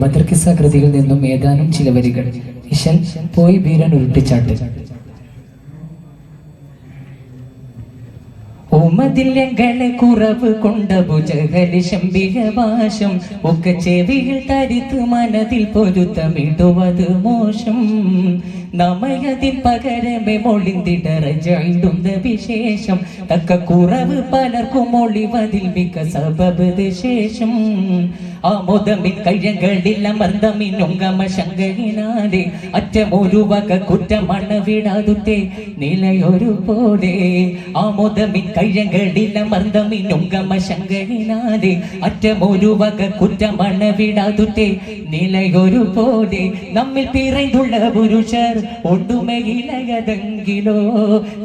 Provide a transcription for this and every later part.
ബദർകിസ്സ കൃതിയിൽ നിന്നും ഏതാനും ചില വരികൾ. ഇശൽ പോയി വീരൻ ഉരുട്ടിച്ചാട്ട്. ഉമതില്യങ്ങളെ കുറവ് കൊണ്ട ഭുജകലി ശംബികവാശം ഒക്കെ ചെവികൾ തരിത്ത് മനതിൽ പൊരുത്തമിടുവത് മോശം. നമ്മയതിൽ പകരമേ മൊളിന്തിടറജുന്ന വിശേഷം തക്ക കുറവ് പലർക്കും ഒളിവതിൽ മിക്ക സബബ് ശേഷം. ആമോദമിൻ കഴകളിൽ അമർദ്ദമിനുങ്കമ ശങ്കയിനാതെ അറ്റമൊരു വക കുറ്റമണ വിടാതുത്തെ നിലയൊരു പോലെ. ആമോദമിൻ കഴകളിൽ അമർദ്ദമിനുങ്കമ ശങ്കയിനാതെ അറ്റമൊരു വക കുറ്റമണ വിടാതുത്തെ നിലയൊരു പോലെ. നമ്മിൽ പിറന്നുള്ള പുരുഷർ ഒട്ടുമയിലയതെങ്കിലോ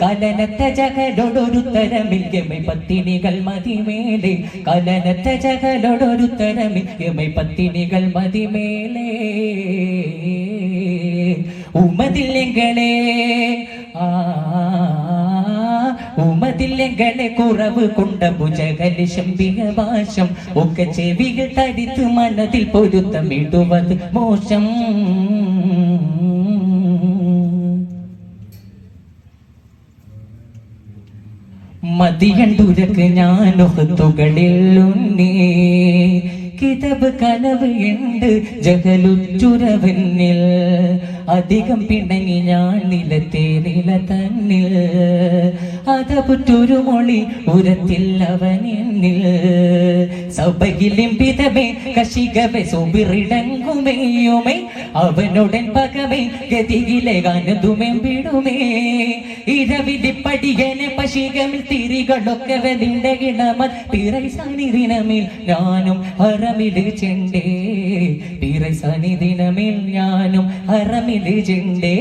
കലനത്ത ജകളോടൊരു തരമിൽ പത്തിനികൾ മതിമേലെ. കലനത്ത ജകളോടൊരു തരമിൽ പത്തിനികൾ മതിമേലെ. ഉമതില്യങ്ങളെ ഉമതില്യങ്ങളെ കുറവ് കൊണ്ട ഭുജകലി ശംബികവാശം ഒക്കെ ചെവികൾ തരിത്ത് മനതിൽ പൊരുത്തമിടുവത് മോശം. മതിയണ്ടുരക്ക് ഞാനൊത്തുകളിൽ ഉണ്ണി കിതബ് കനവ് ഉണ്ട് ജഗലുച്ചുരവെന്നിൽ. അധികം പിണങ്ങി ഞാൻ നിലത്തെ നില തന്നിൽ. അതപുറ്റൊരു മൊഴി ഉരത്തിൽ അവനെന്നിൽ. സഭയിലും പിതമേ കശികവെ സുബിറിടങ്ങുമേയുമേ അവനുടൻ പകമേ ഗതിയിലെ ഗാനതുമെമ്പിടുമേ. ഇരവിലിപ്പടിയനെ പശികമിൽ തിരികളൊക്കെ വെതിണ്ട ഇണമൽ പിറൈ സന്നിധിനമിൽ ഞാനും ഹറമില് ചെണ്ടേ. പിറൈ സന്നിധിനമിൽ ഞാനും ഹറമില് ചെണ്ടേ.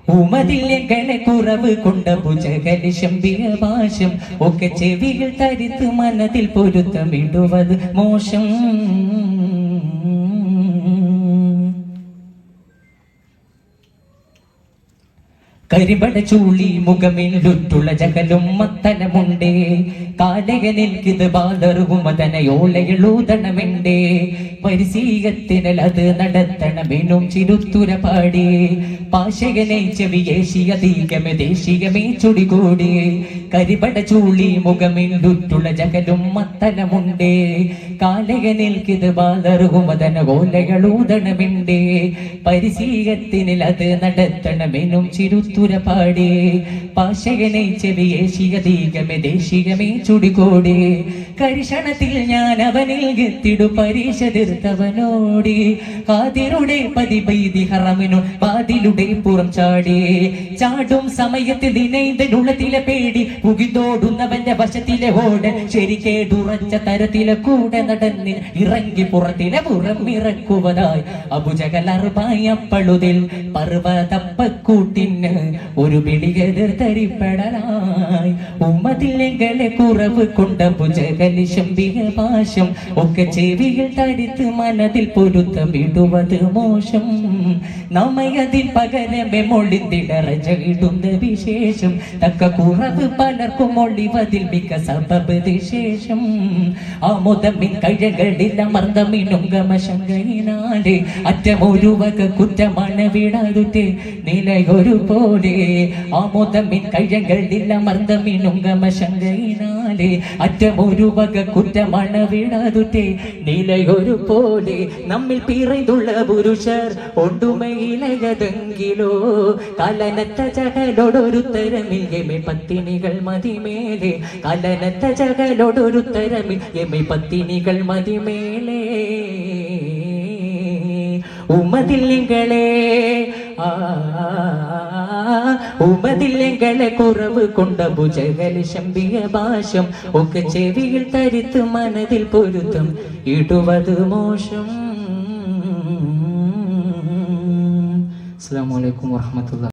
ഉമതില്യങ്ങളെ കുറവ് കൊണ്ട ഭുജകലി ശംബികവാശം ഒക്കെ ചെവികൾ തരിത്ത് മനതിൽ പൊരുത്തമിടുവത് മോശം. കരിപട ചൂളി മുഖമില്ലുറ്റുള്ള ജകലും മത്തനമുണ്ടേ. കാലകനിൽക്കിത് ബാലറുകുമതനയോളയെഴുതണമെണ്ടേ. പരിസീകത്തിനൽ അത് നടത്തണമെന്നും ചിരുത്തുര പാടി. പാശകനെ ചെവിയേശിയതീകമേ ദേശികമേ ചുടികൂടി. കരിപട ചൂളി മുഖമില്ലുറ്റുള്ള ജകലും മത്തനമുണ്ടേ. കാലകനിൽക്കിത് ബാലറുകുമതനയോളയെഴുതണമെണ്ടേ. പരിസീകത്തിനൽ അത് നടത്തണമെന്നും ചിരുത്തുര പാടി. പാശകനെ ചെവിയേശിയതീകമേ ദേശികമേ ചുടികൂടി. കരിഷണത്തിൽ ഞാൻ അവനിൽ ഗത്തിടു പരീക്ഷ തീർത്തവനോടി. ഹാദിറുടെ പതിപൈതി ഹറമിനു വാതിലുടെ പുറം ചാടി. ചാടും സമയത്തിൽ ദിനൈന്തനുള്ളത്തിലെ പേടി പുകിതോടുന്നവന്റെ വശത്തിലെ ഓടൻ ശരിക്കേടുറച്ച തരത്തിലെ കൂടെ നടന്നി ഇറങ്ങി പുറത്തിലെ പുറം ഇറക്കുവതായി. അബുജകലർബായപ്പളുതിൽ പർവതപ്പക്കൂട്ടിന് ഒരു പിടികെതിർത്തരിപ്പെടലായി. ഉമ്മതില്യങ്ങളെ കുറവ് കൊണ്ട ഭുജകലി ശംബികവാശം ഒക്കെ ചെവികൾ തരിത്ത് മനതിൽ പൊരുത്തമിടുവത് മോശം. നമ്മയതിൽ പകരമേ മൊളിന്തിടറജയിടുന്ന വിശേഷം തക്ക കുറവ് പലർക്കും ഒളിവതിൽ മിക്ക സബബ് ശേഷം. ആമോദമിൻ കഴകളിൽ അമർദ്ദമിനുങ്കമ ശങ്കയിനാലെ അറ്റമൊരു വക കുറ്റമണ വിടാതുത്തെ നിലയൊരു പോലെ. ആമോദമിൻ കഴകളിൽ അമർദ്ദമിനുങ്കമ ശങ്കയിനാലെ അറ്റമൊരു വക കുറ്റമണ വിടാതുത്തെ നിലയൊരു പോലെ. നമ്മിൽ പിറന്നുള്ള പുരുഷർ ഒണ്ടുമയിലയതെങ്കിലോ കലനത്ത ജകളോടൊരു തരമിൽ പത്തിനികൾ മതിമേലെ. കലനത്ത ജകളോടൊരു തരമിൽ പത്തിനികൾ മതിമേലെ. ഉമതില്യങ്ങളെ ഉമതില്യങ്ങളെ കുറവ് കൊണ്ട ഭുജകലി ശംബികവാശം ഒക്കെ ചെവിയിൽ തരിത്ത് മനതിൽ പൊരുത്തം ഇടുവത് മോശം. അസ്സലാമു അലൈക്കും വറഹ്മത്തുള്ളാഹി.